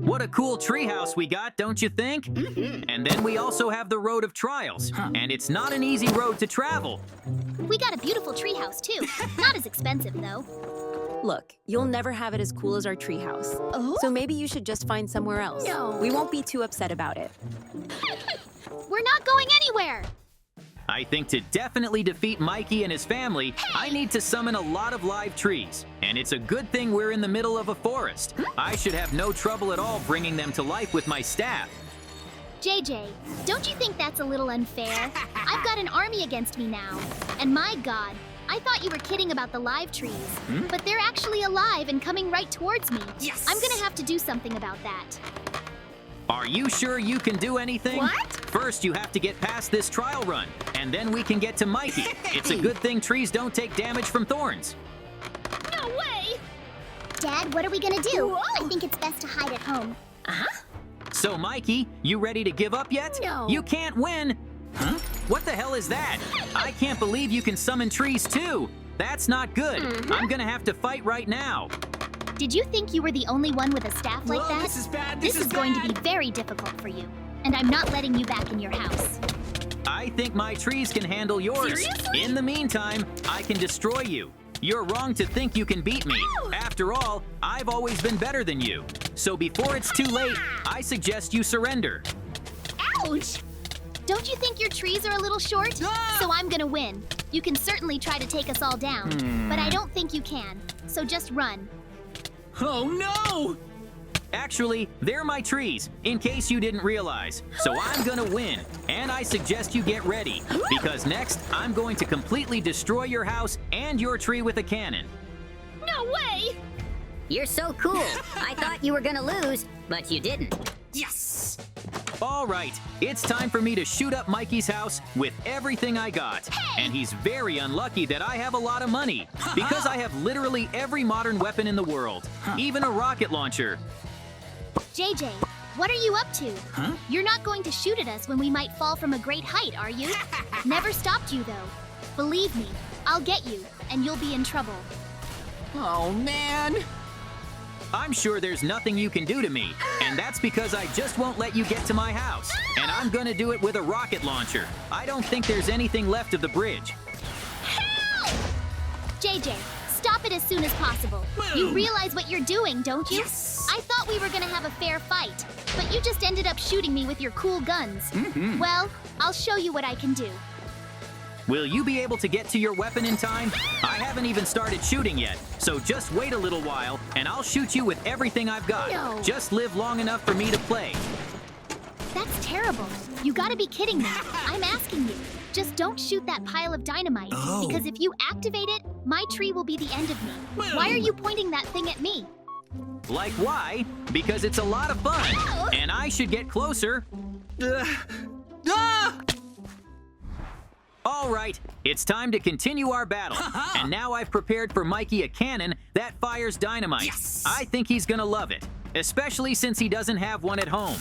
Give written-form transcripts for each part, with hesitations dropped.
What a cool treehouse we got, don't you think? And then we also have the Road of Trials, and it's not an easy road to travel. We got a beautiful treehouse, too. Not as expensive, though. Look, you'll never have it as cool as our treehouse. Oh? So maybe you should just find somewhere else. No. We won't be too upset about it. We're not going anywhere. I think to definitely defeat Mikey and his family, I need to summon a lot of live trees. And it's a good thing we're in the middle of a forest. I should have no trouble at all bringing them to life with my staff. JJ, don't you think that's a little unfair? I've got an army against me now. And my God, I thought you were kidding about the live trees. But they're actually alive and coming right towards me. Yes! I'm gonna have to do something about that. Are you sure you can do anything? What? First, you have to get past this trial run, and then we can get to Mikey. It's a good thing trees don't take damage from thorns. No way! Dad, what are we gonna do? I think it's best to hide at home. So, Mikey, you ready to give up yet? No. You can't win! Huh? What the hell is that? I can't believe you can summon trees too! That's not good! I'm gonna have to fight right now! Did you think you were the only one with a staff like that? This is bad. This is going to be very difficult for you. And I'm not letting you back in your house. I think my trees can handle yours. Seriously? In the meantime, I can destroy you. You're wrong to think you can beat me. Ow! After all, I've always been better than you. So before it's too late, I suggest you surrender. Ouch! Don't you think your trees are a little short? So I'm gonna win. You can certainly try to take us all down, but I don't think you can. So just run. Oh no! Actually, they're my trees, in case you didn't realize. So I'm gonna win, and I suggest you get ready, because next, I'm going to completely destroy your house and your tree with a cannon. No way! You're so cool. I thought you were gonna lose, but you didn't. Yes! All right, it's time for me to shoot up Mikey's house with everything I got. And he's very unlucky that I have a lot of money, because I have literally every modern weapon in the world, even a rocket launcher. JJ, what are you up to? You're not going to shoot at us when we might fall from a great height, are you? Never stopped you, though. Believe me, I'll get you, and you'll be in trouble. Oh man! I'm sure there's nothing you can do to me, and that's because I just won't let you get to my house. And I'm gonna do it with a rocket launcher. I don't think there's anything left of the bridge. Help! JJ, stop it as soon as possible. You realize what you're doing, don't you? Yes! I thought we were gonna have a fair fight, but you just ended up shooting me with your cool guns. Well, I'll show you what I can do. Will you be able to get to your weapon in time? I haven't even started shooting yet, so just wait a little while, and I'll shoot you with everything I've got. No. Just live long enough for me to play. That's terrible. You gotta be kidding me. I'm asking you. Just don't shoot that pile of dynamite, because if you activate it, my tree will be the end of me. Why are you pointing that thing at me? Like why? Because it's a lot of fun, and I should get closer. All right, it's time to continue our battle. And now I've prepared for Mikey a cannon that fires dynamite. Yes! I think he's gonna love it, especially since he doesn't have one at home.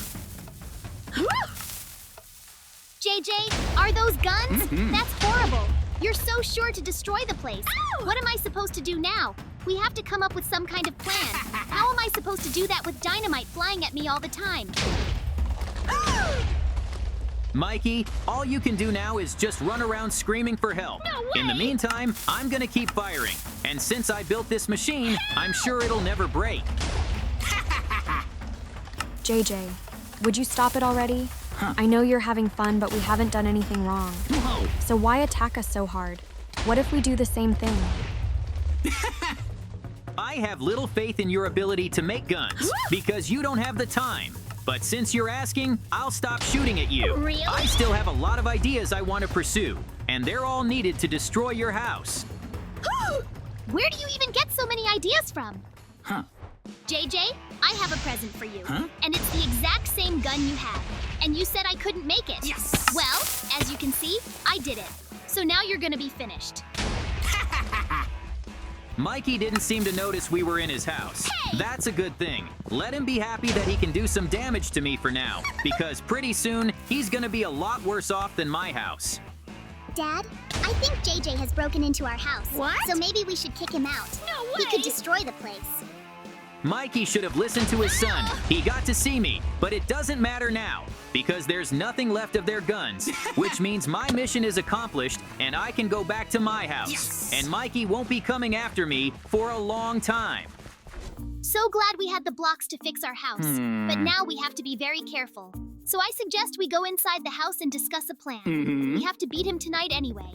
JJ, are those guns? That's horrible. You're so sure to destroy the place. What am I supposed to do now? We have to come up with some kind of plan. How am I supposed to do that with dynamite flying at me all the time? Mikey, all you can do now is just run around screaming for help. No way! In the meantime, I'm gonna keep firing. And since I built this machine, I'm sure it'll never break. JJ, would you stop it already? I know you're having fun, but we haven't done anything wrong. Whoa! So why attack us so hard? What if we do the same thing? I have little faith in your ability to make guns, because you don't have the time. But since you're asking, I'll stop shooting at you. Really? I still have a lot of ideas I want to pursue, and they're all needed to destroy your house. Where do you even get so many ideas from? JJ, I have a present for you. And it's the exact same gun you have. And you said I couldn't make it. Yes! Well, as you can see, I did it. So now you're gonna be finished. Mikey didn't seem to notice we were in his house. That's a good thing. Let him be happy that he can do some damage to me for now, because pretty soon, he's gonna be a lot worse off than my house. Dad, I think JJ has broken into our house. What? So maybe we should kick him out. No He way! could destroy the place. Mikey should have listened to his son. He got to see me, but it doesn't matter now because there's nothing left of their guns, which means my mission is accomplished and I can go back to my house. Yes. And Mikey won't be coming after me for a long time. So glad we had the blocks to fix our house. But now we have to be very careful. So I suggest we go inside the house and discuss a plan. We have to beat him tonight anyway.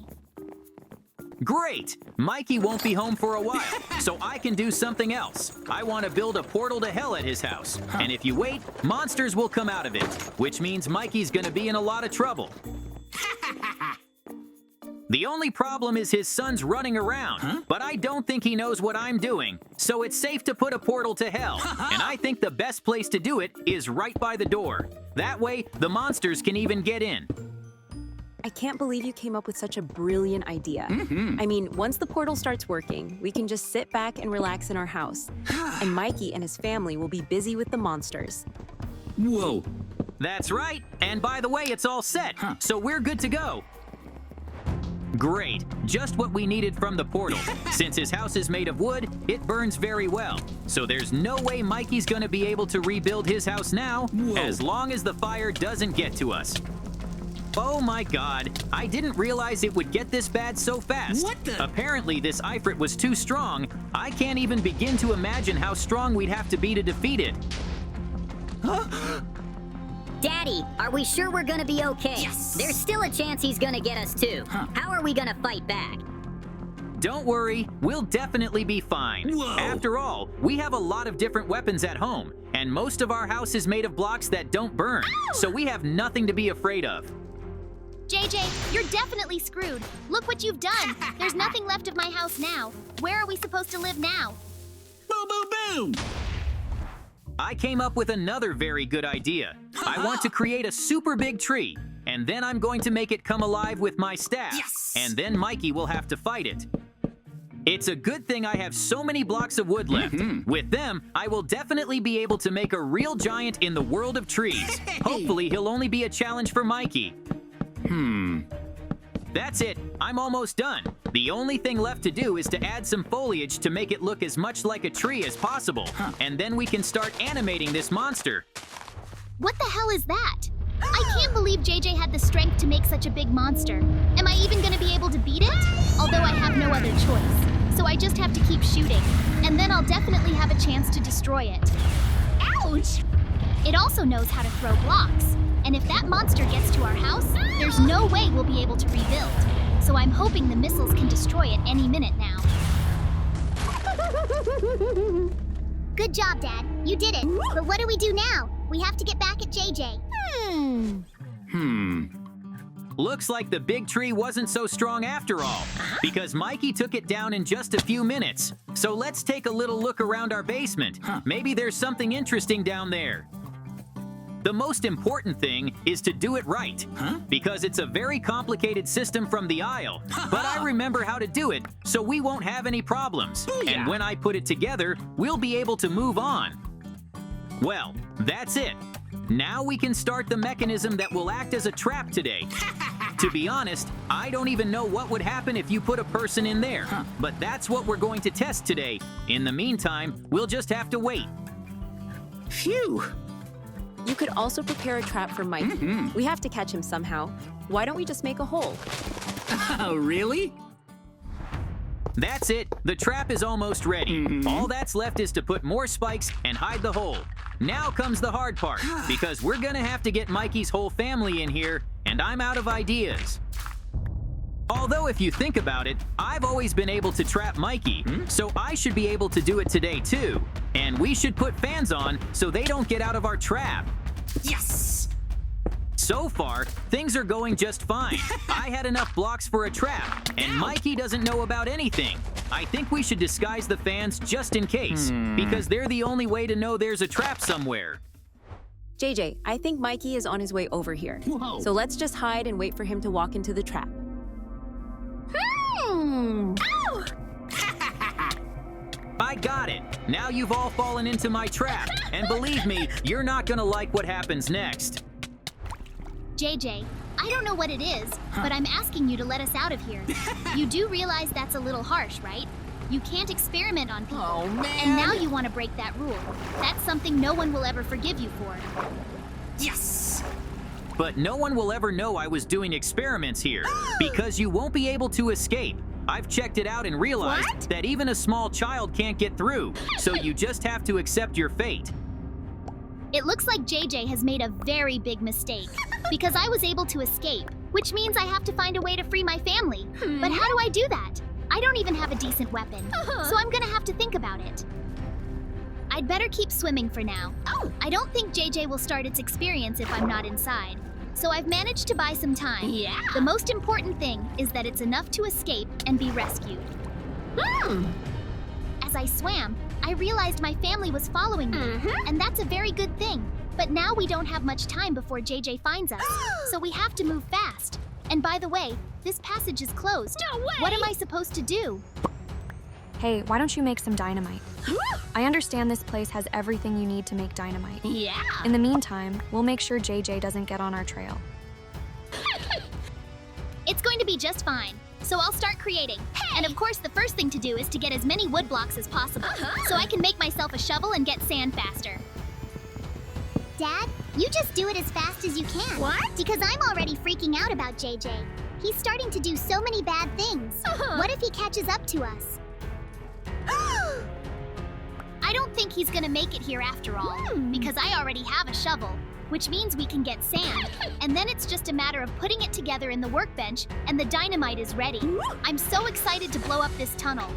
Great! Mikey won't be home for a while, so I can do something else. I want to build a portal to hell at his house. And if you wait, monsters will come out of it, which means Mikey's gonna be in a lot of trouble. The only problem is his son's running around, but I don't think he knows what I'm doing, so it's safe to put a portal to hell. And I think the best place to do it is right by the door. That way, the monsters can even get in. I can't believe you came up with such a brilliant idea. I mean, once the portal starts working, we can just sit back and relax in our house. And Mikey and his family will be busy with the monsters. Whoa. That's right, and by the way, it's all set, so we're good to go. Great, just what we needed from the portal. Since his house is made of wood, it burns very well. So there's no way Mikey's gonna be able to rebuild his house now, as long as the fire doesn't get to us. Oh my god, I didn't realize it would get this bad so fast. What the? Apparently this Ifrit was too strong. I can't even begin to imagine how strong we'd have to be to defeat it. Daddy, are we sure we're gonna be okay? Yes. There's still a chance he's gonna get us too. How are we gonna fight back? Don't worry, we'll definitely be fine. Whoa. After all, we have a lot of different weapons at home, and most of our house is made of blocks that don't burn, so we have nothing to be afraid of. JJ, you're definitely screwed. Look what you've done. There's nothing left of my house now. Where are we supposed to live now? Boom, boom, boom. I came up with another very good idea. I want to create a super big tree, and then I'm going to make it come alive with my staff. Yes. And then Mikey will have to fight it. It's a good thing I have so many blocks of wood left. With them, I will definitely be able to make a real giant in the world of trees. Hopefully, he'll only be a challenge for Mikey. That's it. I'm almost done. The only thing left to do is to add some foliage to make it look as much like a tree as possible. And then we can start animating this monster. What the hell is that? I can't believe JJ had the strength to make such a big monster. Am I even gonna be able to beat it? Although I have no other choice. So I just have to keep shooting. And then I'll definitely have a chance to destroy it. Ouch! It also knows how to throw blocks. And if that monster gets to our house, there's no way we'll be able to rebuild. So I'm hoping the missiles can destroy it any minute now. Good job, Dad. You did it. But what do we do now? We have to get back at JJ. Looks like the big tree wasn't so strong after all, because Mikey took it down in just a few minutes. So let's take a little look around our basement. Maybe there's something interesting down there. The most important thing is to do it right, because it's a very complicated system from the aisle, but I remember how to do it, so we won't have any problems. And when I put it together, we'll be able to move on. Well, that's it. Now we can start the mechanism that will act as a trap today. To be honest, I don't even know what would happen if you put a person in there, but that's what we're going to test today. In the meantime, we'll just have to wait. Phew. You could also prepare a trap for Mikey. We have to catch him somehow. Why don't we just make a hole? Oh, really? That's it. The trap is almost ready. All that's left is to put more spikes and hide the hole. Now comes the hard part, because we're gonna have to get Mikey's whole family in here, and I'm out of ideas. Although if you think about it, I've always been able to trap Mikey, so I should be able to do it today too. And we should put fans on so they don't get out of our trap. Yes. So far, things are going just fine. I had enough blocks for a trap, and Mikey doesn't know about anything. I think we should disguise the fans just in case, because they're the only way to know there's a trap somewhere. JJ, I think Mikey is on his way over here. Whoa. So let's just hide and wait for him to walk into the trap. I got it. Now you've all fallen into my trap, and believe me, you're not gonna like what happens next. JJ, I don't know what it is, but I'm asking you to let us out of here. You do realize that's a little harsh, right? You can't experiment on people. Oh, man. And now you want to break that rule. That's something no one will ever forgive you for. Yes! But no one will ever know I was doing experiments here, because you won't be able to escape. I've checked it out and realized that even a small child can't get through, so you just have to accept your fate. It looks like JJ has made a very big mistake, because I was able to escape, which means I have to find a way to free my family. But how do I do that? I don't even have a decent weapon, so I'm gonna have to think about it. I'd better keep swimming for now. I don't think JJ will start its experience if I'm not inside. So I've managed to buy some time. Yeah. The most important thing is that it's enough to escape and be rescued. As I swam, I realized my family was following me, and that's a very good thing. But now we don't have much time before JJ finds us, so we have to move fast. And by the way, this passage is closed. No way! What am I supposed to do? Hey, why don't you make some dynamite? I understand this place has everything you need to make dynamite. Yeah. In the meantime, we'll make sure JJ doesn't get on our trail. It's going to be just fine, so I'll start creating. And of course, the first thing to do is to get as many wood blocks as possible, so I can make myself a shovel and get sand faster. Dad, you just do it as fast as you can. What? Because I'm already freaking out about JJ. He's starting to do so many bad things. What if he catches up to us? I don't think he's gonna make it here after all, because I already have a shovel, which means we can get sand. And then it's just a matter of putting it together in the workbench, and the dynamite is ready. I'm so excited to blow up this tunnel.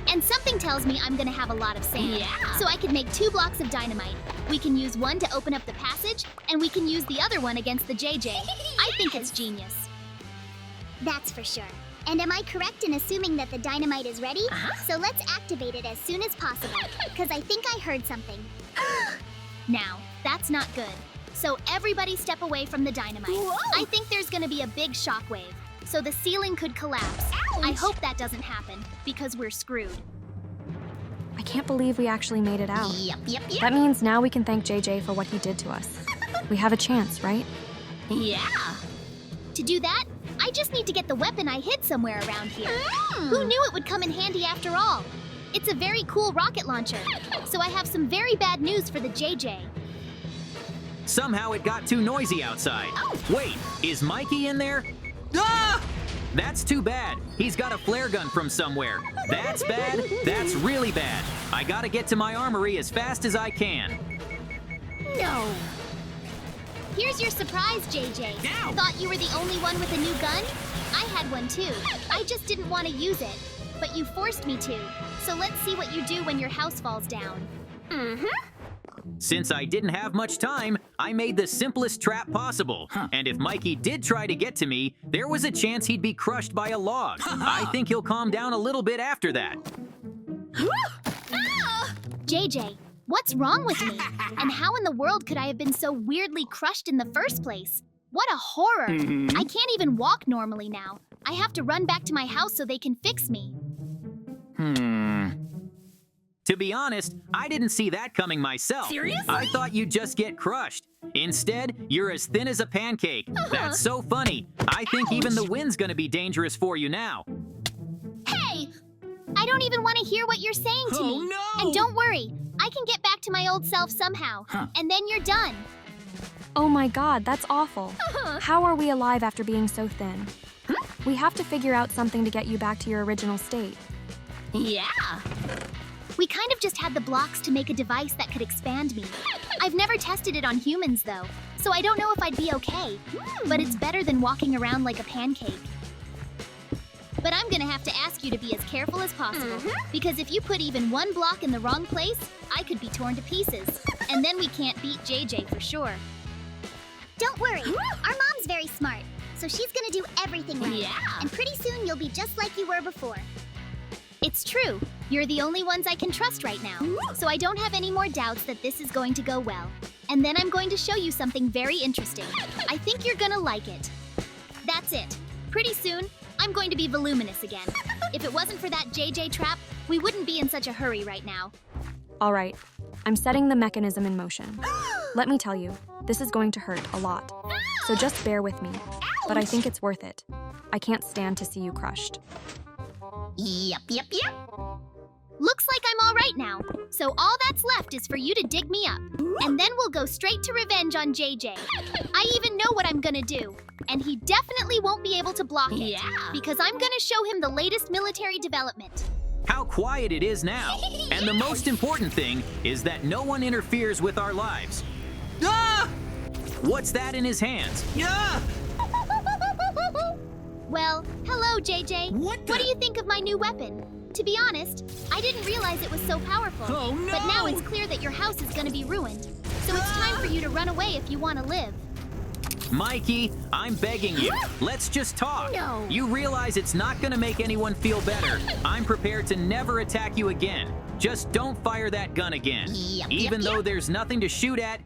And something tells me I'm gonna have a lot of sand. Yeah. So I could make 2 blocks of dynamite. We can use one to open up the passage, and we can use the other one against the JJ. I think it's genius. That's for sure. And am I correct in assuming that the dynamite is ready? So let's activate it as soon as possible, because I think I heard something. Now, that's not good. So everybody step away from the dynamite. Whoa. I think there's gonna be a big shockwave, so the ceiling could collapse. I hope that doesn't happen, because we're screwed. I can't believe we actually made it out. Yep. That means now we can thank JJ for what he did to us. We have a chance, right? Yeah. To do that, I just need to get the weapon I hid somewhere around here. Who knew it would come in handy after all? It's a very cool rocket launcher, so I have some very bad news for the JJ. Somehow it got too noisy outside. Wait, is Mikey in there? Ah! That's too bad. He's got a flare gun from somewhere. That's bad. That's really bad. I gotta get to my armory as fast as I can. No. Here's your surprise, JJ. Ow! Thought you were the only one with a new gun? I had one too. I just didn't want to use it, but you forced me to. So let's see what you do when your house falls down. Since I didn't have much time, I made the simplest trap possible. And if Mikey did try to get to me, there was a chance he'd be crushed by a log. I think he'll calm down a little bit after that. JJ, what's wrong with me? And how in the world could I have been so weirdly crushed in the first place? What a horror! I can't even walk normally now. I have to run back to my house so they can fix me. To be honest, I didn't see that coming myself. Seriously? I thought you'd just get crushed. Instead, you're as thin as a pancake. That's so funny. I think even the wind's gonna be dangerous for you now. Hey! I don't even want to hear what you're saying to Oh, me. no! And don't worry, I can get back to my old self somehow. And then you're done. Oh my god, that's awful. How are we alive after being so thin? We have to figure out something to get you back to your original state. Yeah. We kind of just had the blocks to make a device that could expand me. I've never tested it on humans, though, so I don't know if I'd be okay. But it's better than walking around like a pancake. But I'm gonna have to ask you to be as careful as possible, because if you put even one block in the wrong place, I could be torn to pieces. And then we can't beat JJ for sure. Don't worry, our mom's very smart, so she's gonna do everything right. Yeah. And pretty soon you'll be just like you were before. It's true. You're the only ones I can trust right now. So I don't have any more doubts that this is going to go well. And then I'm going to show you something very interesting. I think you're gonna like it. That's it. Pretty soon, I'm going to be voluminous again. If it wasn't for that JJ trap, we wouldn't be in such a hurry right now. All right, I'm setting the mechanism in motion. Let me tell you, this is going to hurt a lot. So just bear with me. But I think it's worth it. I can't stand to see you crushed. Yep. Looks like I'm all right now. So all that's left is for you to dig me up. And then we'll go straight to revenge on JJ. I even know what I'm gonna do. And he definitely won't be able to block it. Yeah. Because I'm gonna show him the latest military development. How quiet it is now. And the most important thing is that no one interferes with our lives. Ah! What's that in his hands? Yeah! Well, hello, JJ. What the- do you think of my new weapon? To be honest, I didn't realize it was so powerful. Oh, no! But now it's clear that your house is gonna be ruined. So it's time for you to run away if you want to live. Mikey, I'm begging you. Let's just talk. No. You realize it's not gonna make anyone feel better. I'm prepared to never attack you again. Just don't fire that gun again. Yep, Even yep, though yep. there's nothing to shoot at,